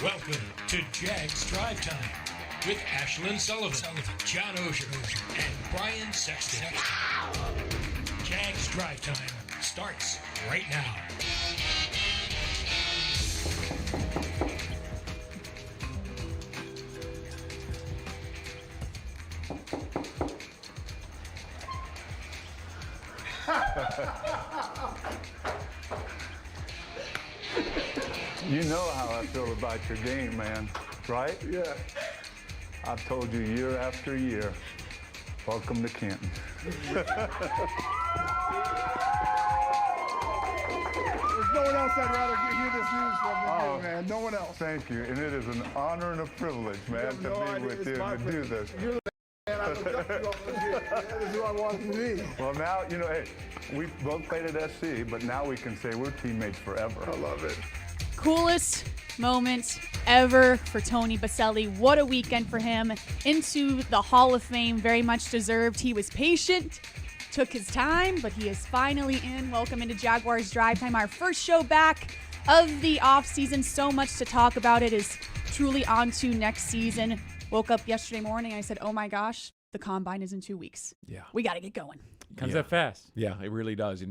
Welcome to Jags Drive Time with Ashlyn Sullivan, John Oehser, and Brian Sexton. Jags Drive Time starts right now. You know how I feel about your game, man, right? Yeah. I've told you year after year, welcome to Canton. There's no one else I'd rather hear this news from than you, man. No one else. Thank you, and it is an honor and a privilege, man, to be with you and to do this. You're the man I look up to over here. This is who I want to be. Well, now, you know, hey, we both played at SC, but now we can say we're teammates forever. I love it. Coolest moment ever for Tony Boselli. What a weekend for him. Into the Hall of Fame, very much deserved. He was patient, took his time, but he is finally in. Welcome into Jaguars Drive Time, our first show back of the offseason. So much to talk about. It is truly on to next season. Woke up yesterday morning and I said, oh my gosh, the combine is in 2 weeks. Yeah. We got to get going. Comes up fast. Yeah, it really does.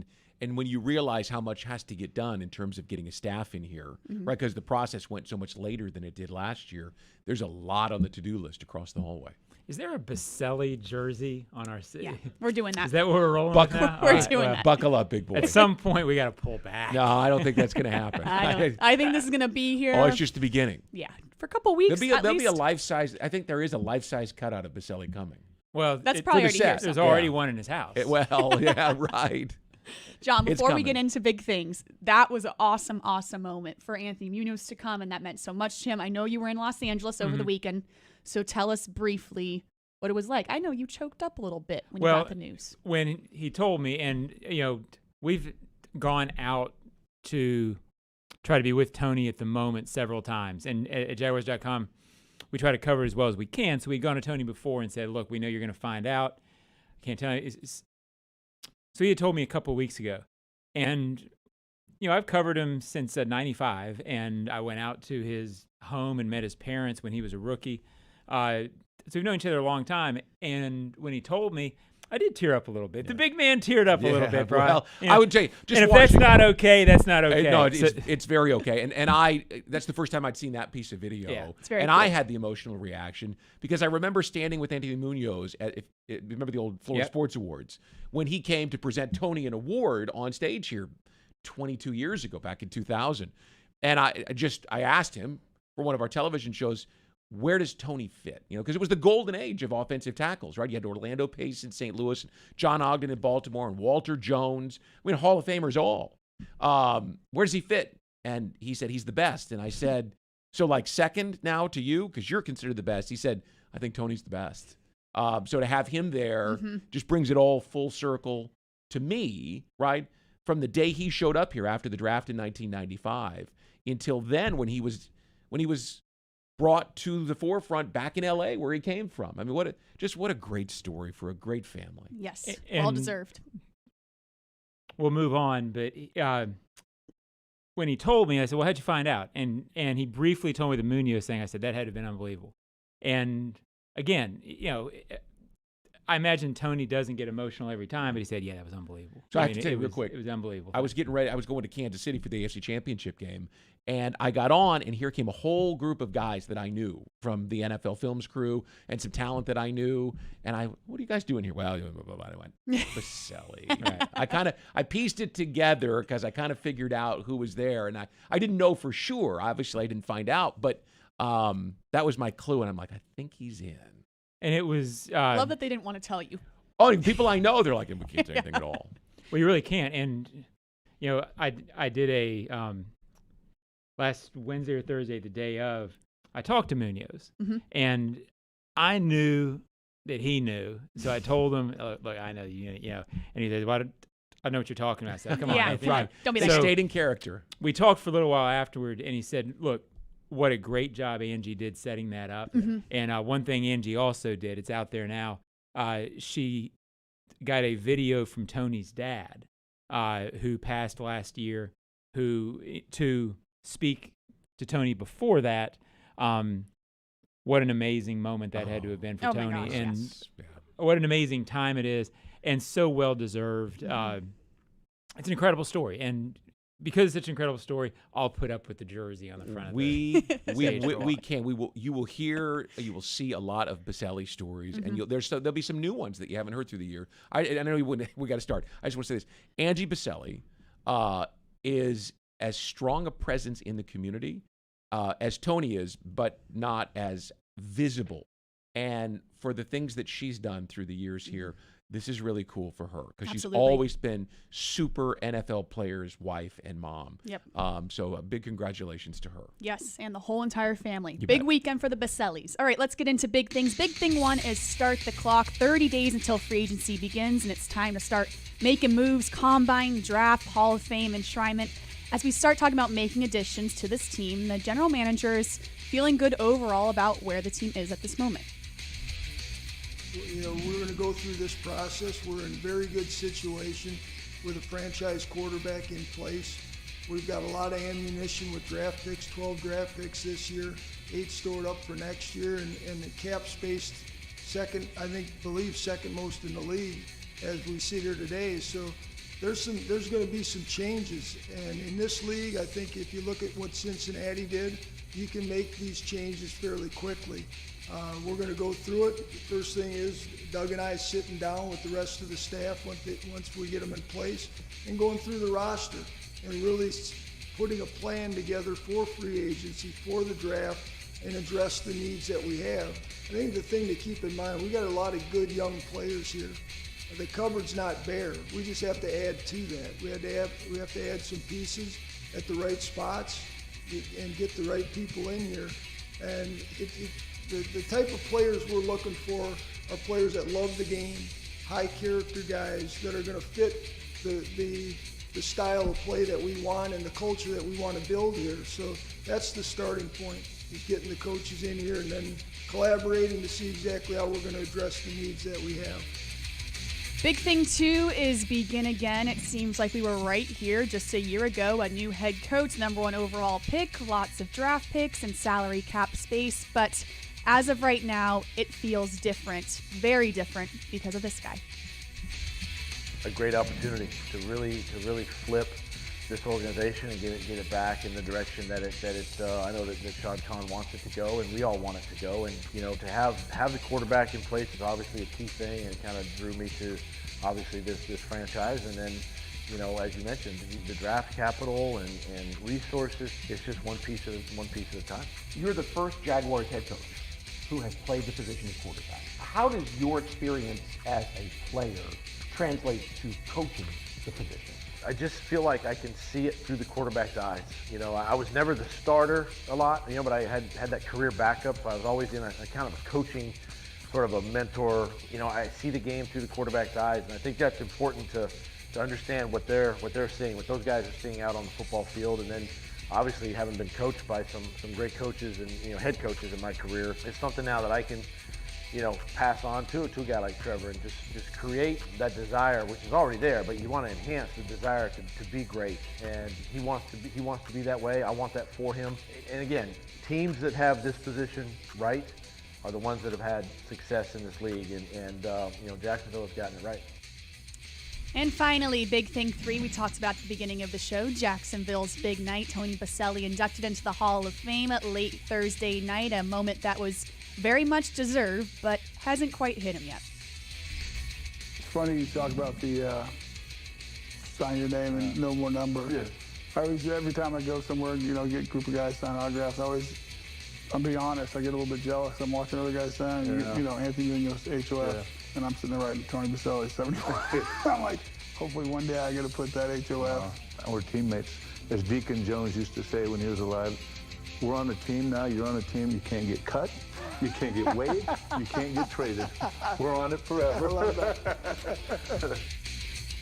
And when you realize how much has to get done in terms of getting a staff in here, right, because the process went so much later than it did last year, there's a lot on the to-do list across the hallway. Is there a Boselli jersey on our city? Yeah, we're doing that. Is that what we're rolling with now? We're doing that. Buckle up, big boy. At some point, we got to pull back. No, I don't think that's going to happen. I think this is going to be here. Oh, it's just the beginning. Yeah, for a couple weeks There'll be a life-size, I think there is a life-size cutout of Boselli coming. Well, that's probably already here. There's already one in his house. Well, yeah, right. John, before we get into big things, that was an awesome, awesome moment for Anthony Munoz to come, and that meant so much to him. I know you were in Los Angeles over the weekend, so tell us briefly what it was like. I know you choked up a little bit when you got the news. When he told me, and, you know, we've gone out to try to be with Tony at the moment several times, and at Jaguars.com, we try to cover it as well as we can. So we'd gone to Tony before and said, look, we know you're going to find out. Can't tell you. So he had told me a couple of weeks ago. And, you know, I've covered him since '95, and I went out to his home and met his parents when he was a rookie. So we've known each other a long time. And when he told me, I did tear up a little bit. The big man teared up a little bit, Brian. Well, you know, I would say, just and if that's not okay, that's not okay. No, it's very okay. And that's the first time I'd seen that piece of video. Yeah, it's very and cool. I had the emotional reaction because I remember standing with Anthony Munoz remember the old Florida Sports Awards, when he came to present Tony an award on stage here 22 years ago, back in 2000. And I asked him for one of our television shows, where does Tony fit? You know, because it was the golden age of offensive tackles, right? You had Orlando Pace in St. Louis, John Ogden in Baltimore, and Walter Jones. I mean, Hall of Famers all. Where does he fit? And he said, he's the best. And I said, so like second now to you, because you're considered the best. He said, I think Tony's the best. So to have him there just brings it all full circle to me, right? From the day he showed up here after the draft in 1995 until then when he was brought to the forefront back in L.A. where he came from. I mean, what a great story for a great family. Yes, And well deserved. We'll move on, but when he told me, I said, well, how'd you find out? And he briefly told me the Munoz thing. I said, that had to have been unbelievable. And again, you know, I imagine Tony doesn't get emotional every time, but he said, yeah, that was unbelievable. So I have to tell you real quick. It was unbelievable. I was getting ready. I was going to Kansas City for the AFC Championship game, and I got on, and here came a whole group of guys that I knew from the NFL Films crew and some talent that I knew. And what are you guys doing here? Well, I went, Boselli. Right. I pieced it together because I kind of figured out who was there, and I didn't know for sure. Obviously, I didn't find out, but that was my clue, and I'm like, I think he's in. And it was... love that they didn't want to tell you. Oh, people I know, they're like, we can't say anything at all. Well, you really can't. And, you know, I did a... last Wednesday or Thursday, the day of, I talked to Munoz. And I knew that he knew. So I told him, look, I know you know. And he said, well, I know what you're talking about. I said, come on. Yeah, right. Don't be They that. stayed in character. We talked for a little while afterward, and he said, look, what a great job Angie did setting that up. And one thing Angie also did, it's out there now, she got a video from Tony's dad, who passed last year, to speak to Tony before that. What an amazing moment that had to have been for Tony. My gosh, and yes. what an amazing time it is, and so well deserved. It's an incredible story, and because it's such an incredible story, I'll put up with the jersey on the front of We stage. can. You will see a lot of Boselli stories, and there'll be some new ones that you haven't heard through the year. I know we got to start. I just want to say this: Angie Boselli is as strong a presence in the community as Tony is, but not as visible. And for the things that she's done through the years here, this is really cool for her because she's always been super NFL player's wife and mom. Yep. So a big congratulations to her. Yes, and the whole entire family. You Big bet. weekend for the Bosellis. All right, let's get into big things. Big thing one is start the clock. 30 days until free agency begins, and it's time to start making moves, combine, draft, Hall of Fame, enshrinement. As we start talking about making additions to this team, the general manager is feeling good overall about where the team is at this moment. You know, we're going to go through this process. We're in a very good situation with a franchise quarterback in place. We've got a lot of ammunition with draft picks, 12 draft picks this year, 8 stored up for next year, and the cap space second most in the league as we sit here today. So there's going to be some changes. And in this league, I think if you look at what Cincinnati did, you can make these changes fairly quickly. We're going to go through it. The first thing is Doug and I sitting down with the rest of the staff once we get them in place and going through the roster and really putting a plan together for free agency, for the draft, and address the needs that we have. I think the thing to keep in mind, we got a lot of good young players here. The cupboard's not bare. We just have to add to that. We have to add some pieces at the right spots and get the right people in here. And the type of players we're looking for are players that love the game, high character guys that are going to fit the style of play that we want and the culture that we want to build here. So that's the starting point, is getting the coaches in here and then collaborating to see exactly how we're going to address the needs that we have. Big thing, too, is begin again. It seems like we were right here just a year ago. A new head coach, #1 overall pick, lots of draft picks and salary cap space. But as of right now, it feels different, very different because of this guy. A great opportunity to really flip this organization and get it back in the direction that I know that Shad Khan wants it to go, and we all want it to go. And to have the quarterback in place is obviously a key thing, and it kind of drew me to obviously this franchise. And then as you mentioned, the draft capital and resources, it's just one piece at a time. You're the first Jaguars head coach who has played the position of quarterback. How does your experience as a player translate to coaching the position? I just feel like I can see it through the quarterback's eyes. I was never the starter a lot, but I had that career backup. So I was always in a kind of a coaching, sort of a mentor. I see the game through the quarterback's eyes, and I think that's important to understand what they're seeing, what those guys are seeing out on the football field. And then obviously having been coached by some great coaches and head coaches in my career, it's something now that I can pass on to a guy like Trevor and just create that desire, which is already there, but you want to enhance the desire to be great. And he wants to be that way. I want that for him. And again, teams that have this position right are the ones that have had success in this league, and Jacksonville has gotten it right. And finally, big thing 3, we talked about at the beginning of the show, Jacksonville's big night. Tony Boselli inducted into the Hall of Fame late Thursday night, a moment that was very much deserved, but hasn't quite hit him yet. It's funny you talk about the sign your name and no more number. Yeah. Every time I go somewhere and get a group of guys sign autographs, I'll be honest, I get a little bit jealous. I'm watching other guys sign, Anthony Munoz, HOF, and I'm sitting there writing Tony Boselli, 71. I'm like, hopefully one day I get to put that HOF. We're teammates. As Deacon Jones used to say when he was alive, we're on a team now. You're on a team. You can't get cut. You can't get waived. You can't get traded. We're on it forever. I love that.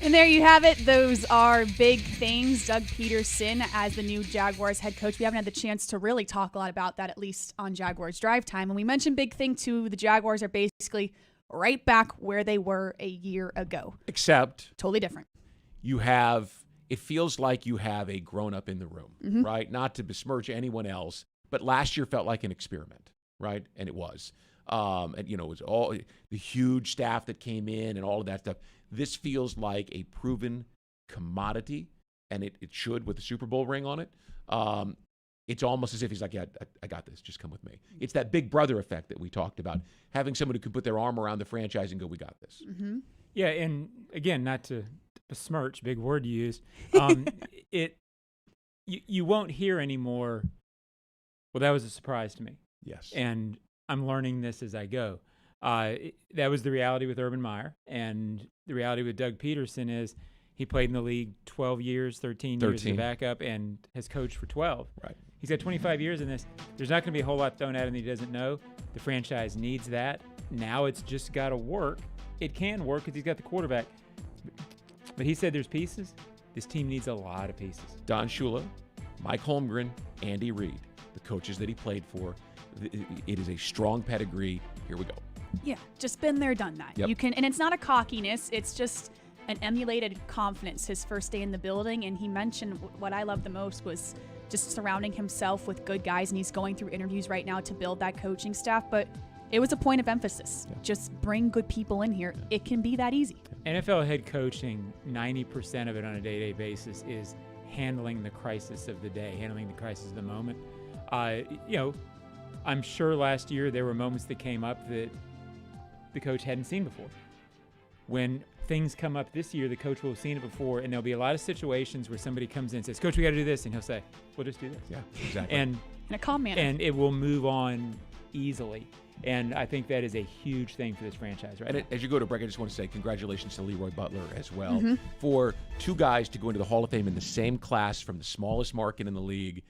And there you have it. Those are big things. Doug Pederson as the new Jaguars head coach. We haven't had the chance to really talk a lot about that, at least on Jaguars Drive Time. And we mentioned big thing, too. The Jaguars are basically right back where they were a year ago. Except Totally different. you have it feels like you have a grown-up in the room, right? Not to besmirch anyone else, but last year felt like an experiment, right? And it was. And, you know, it was all the huge staff that came in and all of that stuff. This feels like a proven commodity, and it should with the Super Bowl ring on it. It's almost as if he's like, yeah, I got this. Just come with me. It's that big brother effect that we talked about, having someone who can put their arm around the franchise and go, we got this. Yeah, and again, not to besmirch, big word you used, you won't hear anymore, well, that was a surprise to me. Yes. And I'm learning this as I go. That was the reality with Urban Meyer, and the reality with Doug Pederson is he played in the league 12 years, 13 years as a backup, and has coached for 12. Right. He's got 25 years in this. There's not going to be a whole lot thrown at him that he doesn't know. The franchise needs that. Now it's just got to work. It can work because he's got the quarterback. But he said there's pieces. This team needs a lot of pieces. Don Shula, Mike Holmgren, Andy Reid, the coaches that he played for. It is a strong pedigree. Here we go. Yeah, just been there, done that. Yep. You can, and it's not a cockiness. It's just an emulated confidence. His first day in the building, and he mentioned what I loved the most was just surrounding himself with good guys, and he's going through interviews right now to build that coaching staff. But it was a point of emphasis. Yeah. Just bring good people in here. It can be that easy. NFL head coaching, 90% of it on a day-to-day basis is handling the crisis of the day, handling the crisis of the moment. You know, I'm sure last year there were moments that came up that the coach hadn't seen before. When things come up this year, the coach will have seen it before, and there'll be a lot of situations where somebody comes in and says, Coach, we got to do this, and he'll say, we'll just do this. Yeah, exactly. And in a calm manner. And it will move on easily. And I think that is a huge thing for this franchise right now. As you go to break, I just want to say congratulations to Leroy Butler as well for two guys to go into the Hall of Fame in the same class from the smallest market in the league.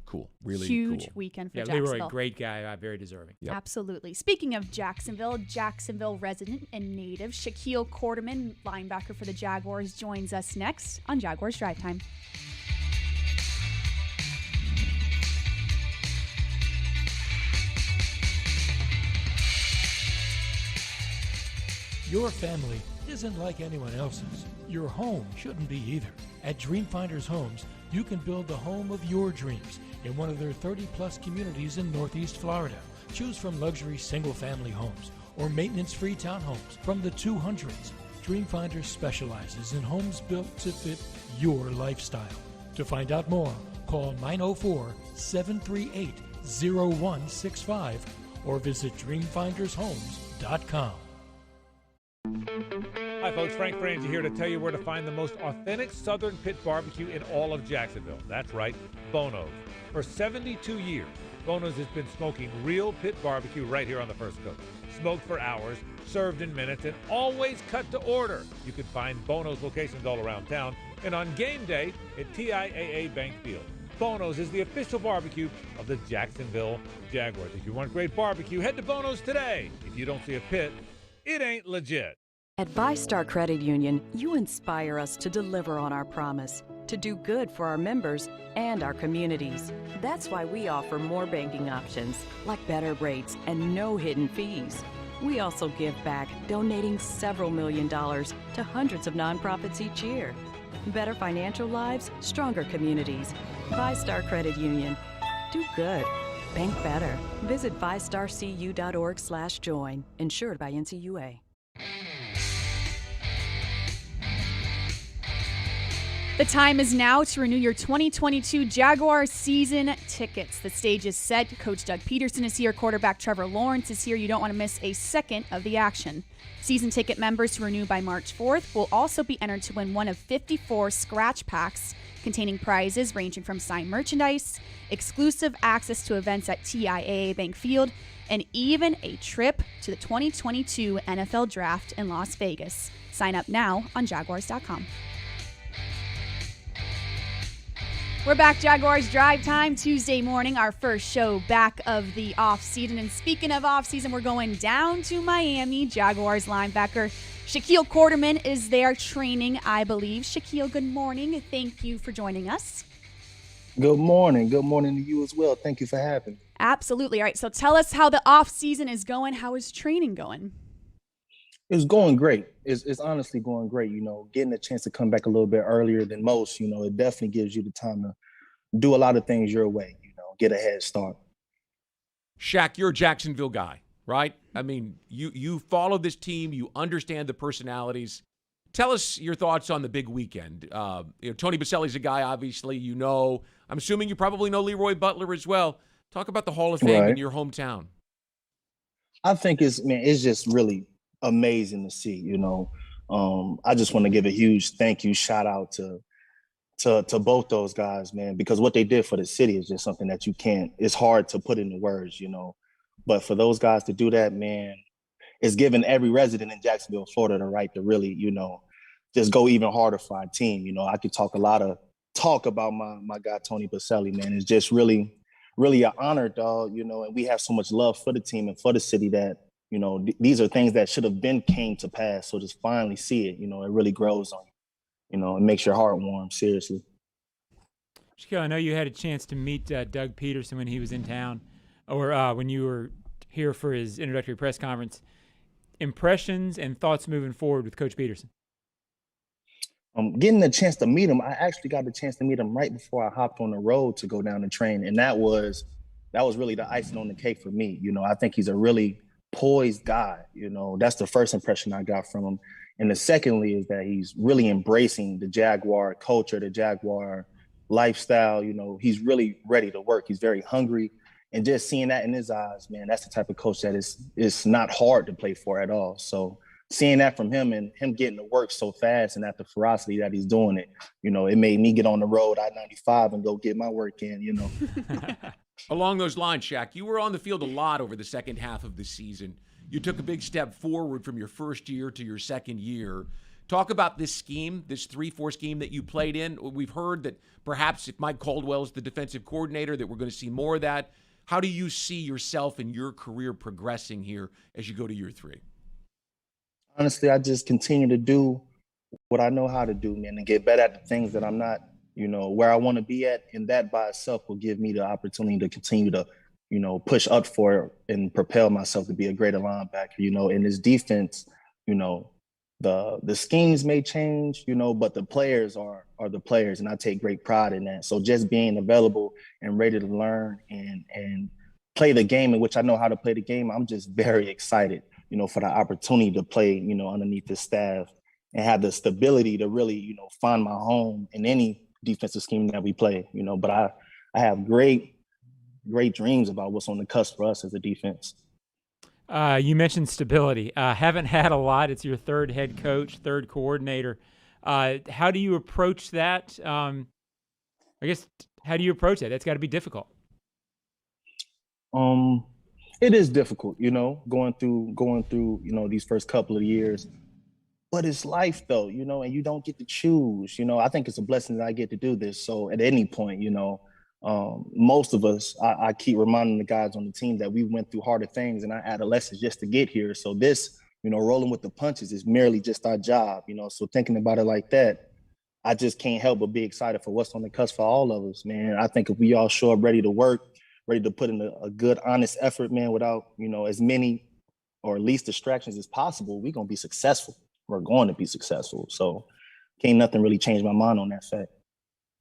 Cool. Really huge cool. weekend for yeah, Jacksonville. Leroy, great guy, very deserving. Yep. Absolutely. Speaking of Jacksonville resident and native Shaquille Quarterman, linebacker for the Jaguars, joins us next on Jaguars Drive Time. Your family isn't like anyone else's. Your home shouldn't be either. At Dreamfinders Homes, you can build the home of your dreams in one of their 30-plus communities in Northeast Florida. Choose from luxury single-family homes or maintenance-free townhomes from the 200s. Dreamfinders specializes in homes built to fit your lifestyle. To find out more, call 904-738-0165 or visit dreamfindershomes.com. Hi folks, Frank Frangie here to tell you where to find the most authentic Southern Pit barbecue in all of Jacksonville. That's right, Bono's. For 72 years, Bono's has been smoking real pit barbecue right here on the First Coast. Smoked for hours, served in minutes, and always cut to order. You can find Bono's locations all around town and on game day at TIAA Bank Field. Bono's is the official barbecue of the Jacksonville Jaguars. If you want great barbecue, head to Bono's today. If you don't see a pit, it ain't legit. At VyStar Credit Union, you inspire us to deliver on our promise, to do good for our members and our communities. That's why we offer more banking options, like better rates and no hidden fees. We also give back, donating several $1 million to hundreds of nonprofits each year. Better financial lives, stronger communities. VyStar Credit Union. Do good. Bank better. Visit vystarcu.org/join. Insured by NCUA. The time is now to renew your 2022 Jaguars season tickets. The stage is set. Coach Doug Pederson is here. Quarterback Trevor Lawrence is here. You don't want to miss a second of the action. Season ticket members who renew by March 4th will also be entered to win one of 54 scratch packs containing prizes ranging from signed merchandise, exclusive access to events at TIAA Bank Field, and even a trip to the 2022 NFL Draft in Las Vegas. Sign up now on Jaguars.com. We're back, Jaguars Drive Time, Tuesday morning, our first show back of the offseason. And speaking of offseason, we're going down to Miami. Jaguars linebacker Shaquille Quarterman is there training, I believe. Shaquille, good morning. Thank you for joining us. Good morning. Good morning to you as well. Thank you for having me. Absolutely. All right, so tell us how the offseason is going. How is training going? It's going great. It's honestly going great. Getting a chance to come back a little bit earlier than most, it definitely gives you the time to do a lot of things your way, get a head start. Shaq, you're a Jacksonville guy, right? I mean, you follow this team. You understand the personalities. Tell us your thoughts on the big weekend. Tony Boselli's a guy, obviously, I'm assuming you probably know Leroy Butler as well. Talk about the Hall of Fame in your hometown. I think it's just really amazing to see, I just want to give a huge thank you, shout out to both those guys, man, because what they did for the city is just something that it's hard to put into words, but for those guys to do that, man, it's given every resident in Jacksonville, Florida, the right to really, just go even harder for our team. I could talk about my guy, Tony Boselli, man. It's just really, really an honor, dog, and we have so much love for the team and for the city that, these are things that should have been came to pass. So just finally see it, it really grows on you, it makes your heart warm, seriously. Shaquille, I know you had a chance to meet Doug Pederson when he was in town or when you were here for his introductory press conference. Impressions and thoughts moving forward with Coach Pederson? Getting the chance to meet him, I actually got the chance to meet him right before I hopped on the road to go down and train. And that was really the icing on the cake for me. I think he's a really poised guy. That's the first impression I got from him. And the secondly is that he's really embracing the Jaguar culture, the Jaguar lifestyle. He's really ready to work. He's very hungry. And just seeing that in his eyes, man, that's the type of coach that is not hard to play for at all. So seeing that from him and him getting to work so fast and at the ferocity that he's doing it, it made me get on the road I-95 and go get my work in, Along those lines, Shaq, you were on the field a lot over the second half of the season. You took a big step forward from your first year to your second year. Talk about this scheme, this 3-4 scheme that you played in. We've heard that perhaps if Mike Caldwell's the defensive coordinator, that we're going to see more of that. How do you see yourself and your career progressing here as you go to year 3? Honestly, I just continue to do what I know how to do, man, and get better at the things that I'm not, where I want to be at. And that by itself will give me the opportunity to continue to, push up for it and propel myself to be a greater linebacker. In this defense, the schemes may change, but the players are the players, and I take great pride in that. So just being available and ready to learn and play the game in which I know how to play the game, I'm just very excited, for the opportunity to play, underneath this staff and have the stability to really, find my home in any defensive scheme that we play, but I have great dreams about what's on the cusp for us as a defense. You mentioned stability. Haven't had a lot. It's your third head coach, third coordinator. How do you approach that? How do you approach that? That's got to be difficult. It is difficult, going through, these first couple of years. But it's life, though, and you don't get to choose. I think it's a blessing that I get to do this. So at any point, most of us, I keep reminding the guys on the team that we went through harder things in our adolescence just to get here. So this, rolling with the punches is merely just our job, So thinking about it like that, I just can't help but be excited for what's on the cusp for all of us, man. I think if we all show up ready to work, ready to put in a good, honest effort, man, without, as many or least distractions as possible, we're going to be successful. We're going to be successful. So can't nothing really change my mind on that fact.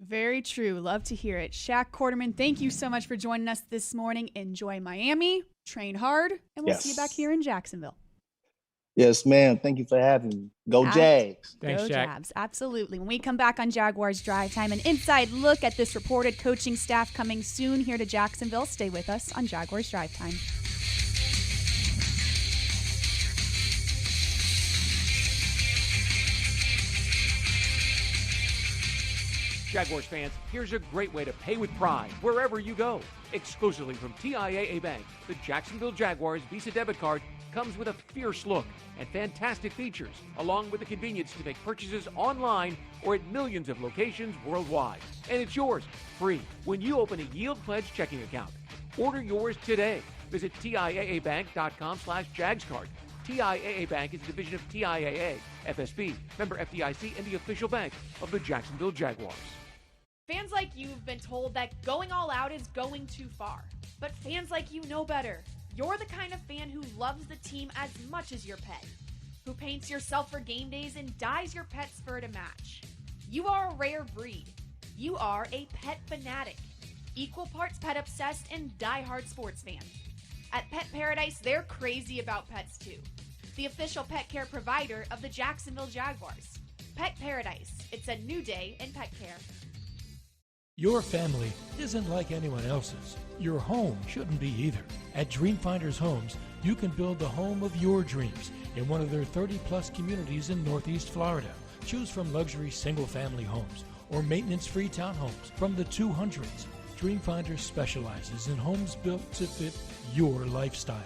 Very true. Love to hear it. Shaq Quarterman, thank you so much for joining us this morning. Enjoy Miami, train hard, and we'll see you back here in Jacksonville. Yes, ma'am. Thank you for having me. Go Jags. Thanks, Go Shaq. Jags. Absolutely. When we come back on Jaguars Drive Time, an inside look at this reported coaching staff coming soon here to Jacksonville. Stay with us on Jaguars Drive Time. Jaguars fans, here's a great way to pay with pride wherever you go. Exclusively from TIAA Bank, the Jacksonville Jaguars Visa debit card comes with a fierce look and fantastic features, along with the convenience to make purchases online or at millions of locations worldwide. And it's yours, free, when you open a Yield Pledge checking account. Order yours today. Visit TIAABank.com/JagsCard. TIAA Bank is a division of TIAA, FSB, member FDIC, and the official bank of the Jacksonville Jaguars. Fans like you have been told that going all out is going too far. But fans like you know better. You're the kind of fan who loves the team as much as your pay. who paints yourself for game days and dyes your pet's fur to match. You are a rare breed. You are a pet fanatic, equal parts pet obsessed and diehard sports fan. At Pet Paradise, they're crazy about pets too. The official pet care provider of the Jacksonville Jaguars. Pet Paradise. It's a new day in pet care. Your family isn't like anyone else's. Your home shouldn't be either. At Dreamfinders Homes, you can build the home of your dreams in one of their 30-plus communities in Northeast Florida. Choose from luxury single-family homes or maintenance-free townhomes from the 200s. Dreamfinders specializes in homes built to fit your lifestyle.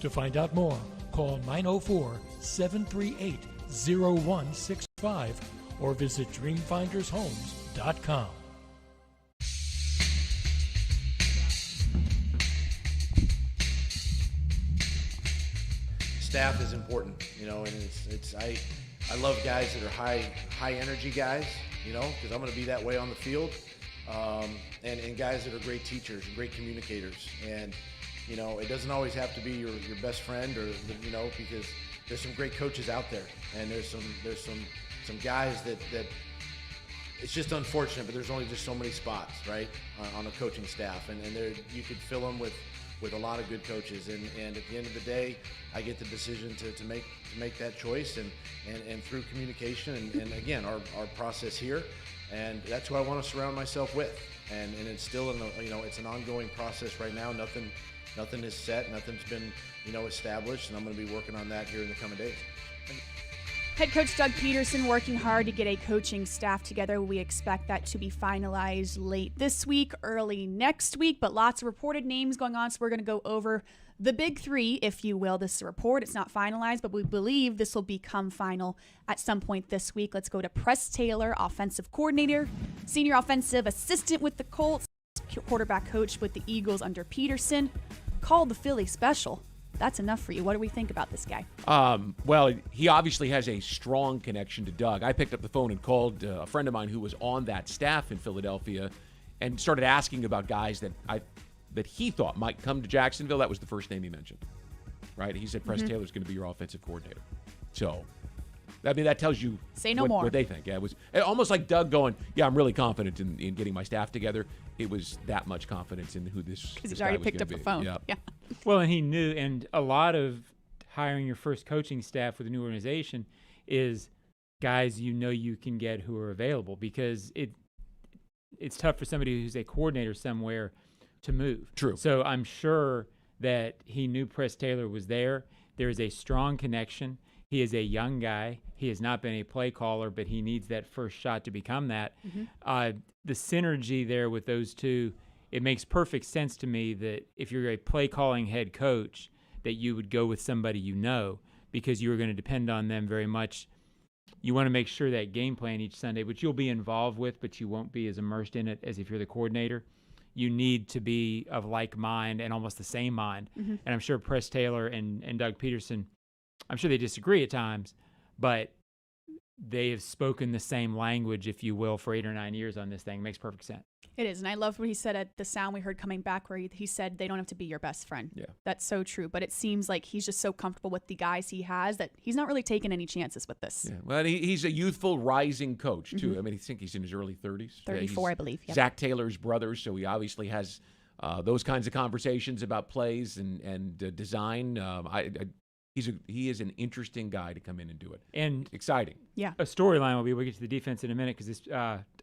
To find out more, call 904-738-0165 or visit dreamfindershomes.com. Staff is important, and I love guys that are high energy guys, because I'm going to be that way on the field, and guys that are great teachers and great communicators, and it doesn't always have to be your best friend or because there's some great coaches out there, and there's some guys that it's just unfortunate, but there's only just so many spots, right, on a coaching staff, and you could fill them with a lot of good coaches, and at the end of the day, I get the decision to make that choice, and through communication, and again, our process here, and that's who I want to surround myself with, and it's still it's an ongoing process right now. Nothing is set, nothing's been established, and I'm going to be working on that here in the coming days. Head coach Doug Pederson working hard to get a coaching staff together. We expect that to be finalized late this week, early next week, but lots of reported names going on, so we're going to go over the big three, if you will. This is a report. It's not finalized, but we believe this will become final at some point this week. Let's go to Press Taylor, offensive coordinator, senior offensive assistant with the Colts, quarterback coach with the Eagles under Pederson, called the Philly special. That's enough for you. What do we think about this guy? Well, he obviously has a strong connection to Doug. I picked up the phone and called a friend of mine who was on that staff in Philadelphia and started asking about guys that he thought might come to Jacksonville. That was the first name he mentioned, right? He said Press Taylor's going to be your offensive coordinator. So, that tells you what they think. Yeah, it was almost like Doug going, yeah, I'm really confident in getting my staff together. It was that much confidence in who this because he's already picked up the phone. Yeah. Well, and he knew, and a lot of hiring your first coaching staff with a new organization is guys you can get who are available, because it's tough for somebody who's a coordinator somewhere to move. True. So I'm sure that he knew Press Taylor was there. There is a strong connection. He is a young guy. He has not been a play caller, but he needs that first shot to become that. The synergy there with those two, it makes perfect sense to me that if you're a play calling head coach, that you would go with somebody because you are going to depend on them very much. You want to make sure that game plan each Sunday, which you'll be involved with, but you won't be as immersed in it as if you're the coordinator. You need to be of like mind and almost the same mind. And I'm sure Press Taylor and Doug Pederson, I'm sure they disagree at times, but they have spoken the same language, if you will, for 8 or 9 years on this thing. It makes perfect sense. It is, and I loved what he said at the sound we heard coming back, where he said they don't have to be your best friend. Yeah. That's so true, but it seems like he's just so comfortable with the guys he has that he's not really taking any chances with this. Yeah. Well, he's a youthful, rising coach, too. I mean, I think he's in his early 30s. 34, I believe. Yep. Zach Taylor's brother, so he obviously has those kinds of conversations about plays and design. He is an interesting guy to come in and do it. And A exciting. storyline will be, we'll get to the defense in a minute because this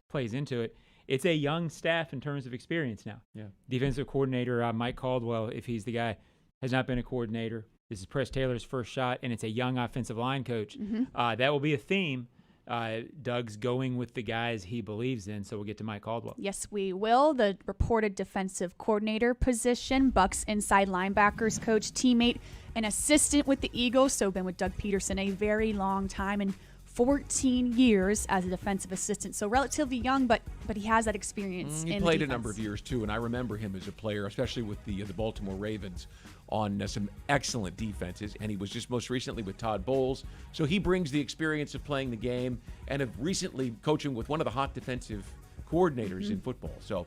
plays into it. It's a young staff in terms of experience now. Yeah. Defensive coordinator Mike Caldwell, if he's the guy, has not been a coordinator. This is Press Taylor's first shot, and it's a young offensive line coach. That will be a theme. Doug's going with the guys he believes in, so we'll get to Mike Caldwell. Yes, we will. The reported defensive coordinator position, Bucs inside linebackers coach, teammate, and assistant with the Eagles, so been with Doug Pederson a very long time and 14 years as a defensive assistant. So relatively young, but he has that experience. He played a number of years too, and I remember him as a player, especially with the Baltimore Ravens, on some excellent defenses, and he was just most recently with Todd Bowles. So he brings the experience of playing the game and of recently coaching with one of the hot defensive coordinators in football. So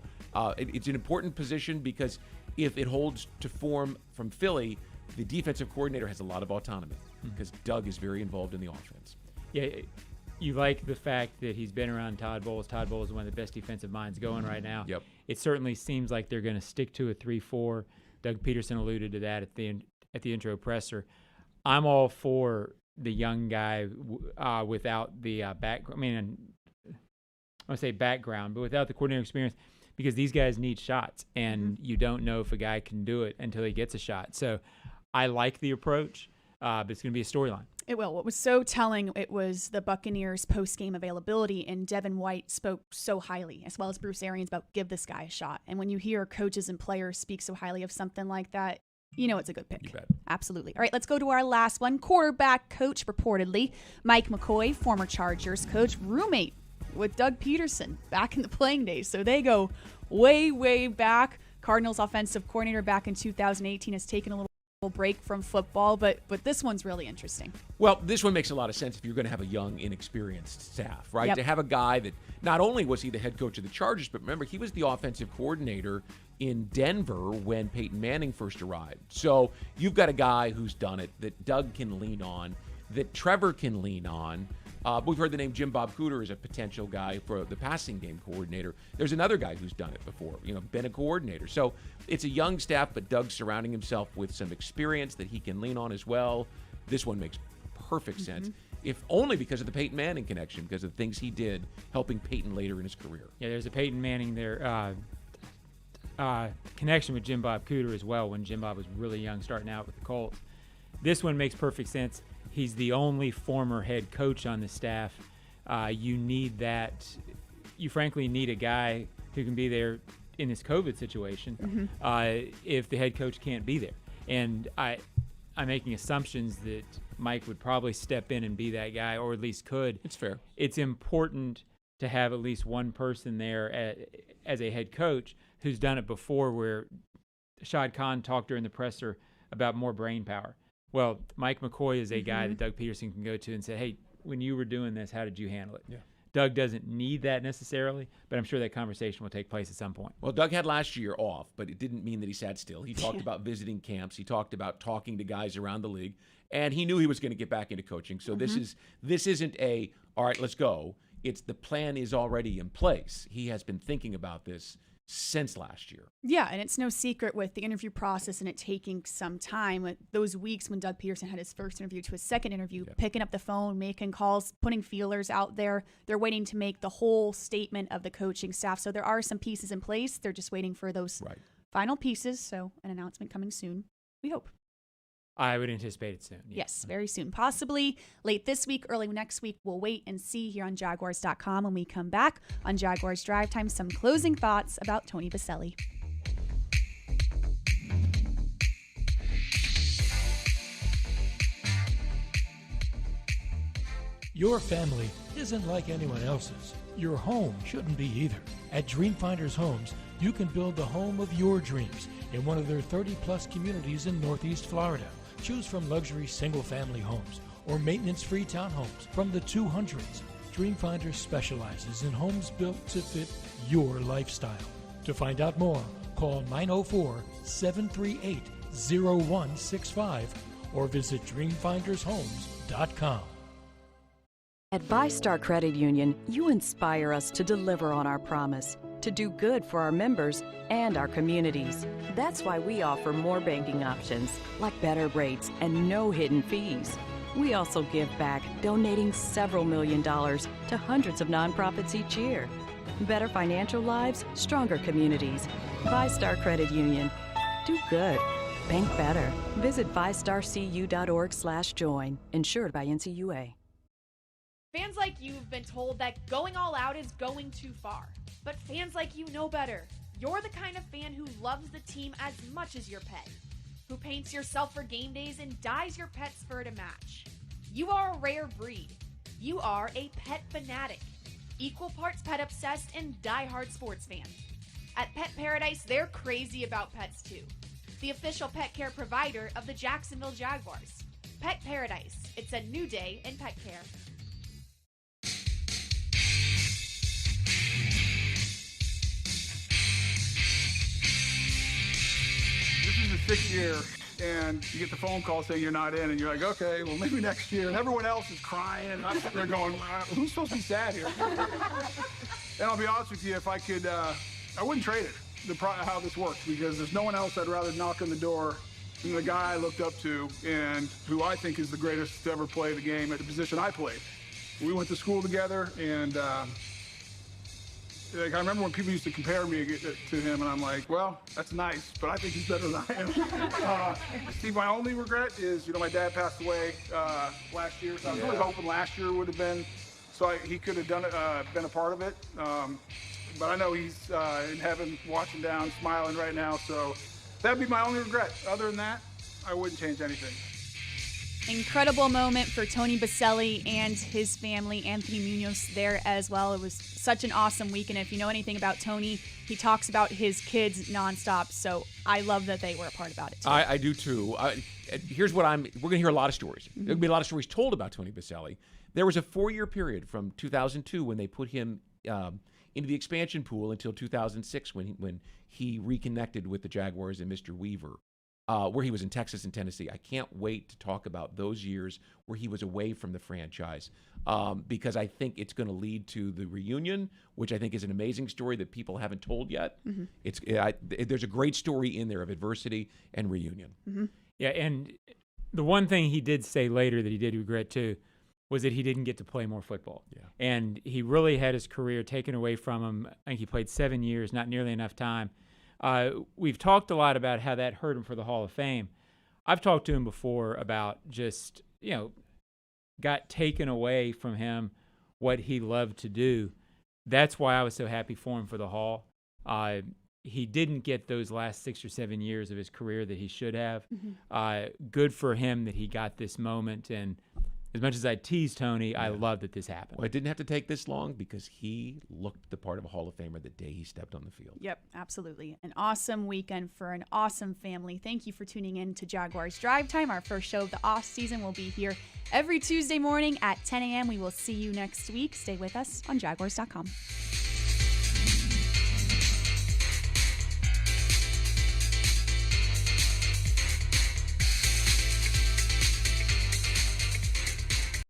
it's an important position because if it holds to form from Philly, the defensive coordinator has a lot of autonomy. because Doug is very involved in the offense. Yeah, you like the fact that he's been around Todd Bowles. Todd Bowles is one of the best defensive minds going right now. Yep. It certainly seems like they're going to stick to a 3-4. Doug Pederson alluded to that at the intro presser. I'm all for the young guy without the background. I mean, I want to say background, but without the coordinator experience, because these guys need shots, and you don't know if a guy can do it until he gets a shot. So I like the approach, but it's going to be a storyline. It will. What was so telling, it was the Buccaneers' post-game availability, and Devin White spoke so highly, as well as Bruce Arians, about give this guy a shot. And when you hear coaches and players speak so highly of something like that, you know it's a good pick. You bet. Absolutely. All right, let's go to our last one. Quarterback coach, reportedly, Mike McCoy, former Chargers coach, roommate with Doug Pederson back in the playing days. So they go way, way back. Cardinals offensive coordinator back in 2018 has taken a little break from football, but this one's really interesting. Well, this one makes a lot of sense if you're going to have a young, inexperienced staff, right? Yep. To have a guy that not only was he the head coach of the Chargers, but remember, he was the offensive coordinator in Denver when Peyton Manning first arrived. So you've got a guy who's done it, that Doug can lean on, that Trevor can lean on. We've heard the name Jim Bob Cooter as a potential guy for the passing game coordinator. There's another guy who's done it before, been a coordinator. So it's a young staff, but Doug's surrounding himself with some experience that he can lean on as well. This one makes perfect sense, if only because of the Peyton Manning connection, because of the things he did helping Peyton later in his career. Yeah, there's a Peyton Manning there connection with Jim Bob Cooter as well when Jim Bob was really young starting out with the Colts. This one makes perfect sense. He's the only former head coach on the staff. You need that. You frankly need a guy who can be there in this COVID situation if the head coach can't be there. And I'm making assumptions that Mike would probably step in and be that guy, or at least could. It's fair. It's important to have at least one person there as a head coach who's done it before, where Shad Khan talked during the presser about more brain power. Well, Mike McCoy is a guy that Doug Pederson can go to and say, hey, when you were doing this, how did you handle it? Yeah. Doug doesn't need that necessarily, but I'm sure that conversation will take place at some point. Well, Doug had last year off, but it didn't mean that he sat still. He talked about visiting camps. He talked about talking to guys around the league, and he knew he was going to get back into coaching. So this isn't a, all right, let's go. It's the plan is already in place. He has been thinking about this since last year. Yeah, and it's no secret with the interview process and it taking some time. With those weeks when Doug Pederson had his first interview to his second interview, picking up the phone, making calls, putting feelers out there. They're waiting to make the whole statement of the coaching staff. So there are some pieces in place. They're just waiting for those final pieces. So an announcement coming soon, we hope. I would anticipate it soon. Yeah. Yes, very soon. Possibly late this week, early next week. We'll wait and see here on Jaguars.com when we come back on Jaguars Drive Time. Some closing thoughts about Tony Boselli. Your family isn't like anyone else's. Your home shouldn't be either. At Dreamfinders Homes, you can build the home of your dreams in one of their 30-plus communities in Northeast Florida. Choose from luxury single-family homes or maintenance-free townhomes from the 200s. Dreamfinders specializes in homes built to fit your lifestyle. To find out more, call 904-738-0165 or visit dreamfindershomes.com. At VyStar Credit Union, you inspire us to deliver on our promise, to do good for our members and our communities. That's why we offer more banking options, like better rates and no hidden fees. We also give back, donating several $1 million to hundreds of nonprofits each year. Better financial lives, stronger communities. VyStar Credit Union. Do good. Bank better. Visit vystarcu.org/join. Insured by NCUA. Fans like you have been told that going all out is going too far. But fans like you know better. You're the kind of fan who loves the team as much as your pet, who paints yourself for game days and dyes your pet's fur to match. You are a rare breed. You are a pet fanatic, equal parts pet obsessed and diehard sports fan. At Pet Paradise, they're crazy about pets too. The official pet care provider of the Jacksonville Jaguars. Pet Paradise. It's a new day in pet care. This is the 6th year and you get the phone call saying you're not in, and you're like, okay, well, maybe next year. And everyone else is crying, and I'm sitting there going, who's supposed to be sad here? And I'll be honest with you, if I could, I wouldn't trade it, how this works, because there's no one else I'd rather knock on the door than the guy I looked up to and who I think is the greatest to ever play the game at the position I played. We went to school together, and like, I remember when people used to compare me to him, and I'm like, well, that's nice, but I think he's better than I am. Steve, my only regret is, my dad passed away last year, so I was really hoping last year would have been, so he could have done it, been a part of it. But I know he's in heaven watching down, smiling right now, so that'd be my only regret. Other than that, I wouldn't change anything. Incredible moment for Tony Boselli and his family, Anthony Munoz there as well. It was such an awesome weekend. If you know anything about Tony, he talks about his kids nonstop, so I love that they were a part about it too. I do too. Here's what we're going to hear a lot of stories. Mm-hmm. There'll be a lot of stories told about Tony Boselli. There was a 4-year period from 2002 when they put him into the expansion pool until 2006 when he reconnected with the Jaguars and Mr. Weaver. Where he was in Texas and Tennessee. I can't wait to talk about those years where he was away from the franchise because I think it's going to lead to the reunion, which I think is an amazing story that people haven't told yet. Mm-hmm. There's a great story in there of adversity and reunion. Mm-hmm. Yeah, and the one thing he did say later that he did regret too was that he didn't get to play more football. Yeah. And he really had his career taken away from him. I think he played 7 years, not nearly enough time. We've talked a lot about how that hurt him for the Hall of Fame. I've talked to him before about just, got taken away from him what he loved to do. That's why I was so happy for him for the Hall. He didn't get those last 6 or 7 years of his career that he should have. Mm-hmm. Good for him that he got this moment. And as much as I tease Tony, I love that this happened. Well, it didn't have to take this long because he looked the part of a Hall of Famer the day he stepped on the field. Yep, absolutely. An awesome weekend for an awesome family. Thank you for tuning in to Jaguars Drive Time. Our first show of the off season will be here every Tuesday morning at 10 a.m. We will see you next week. Stay with us on Jaguars.com.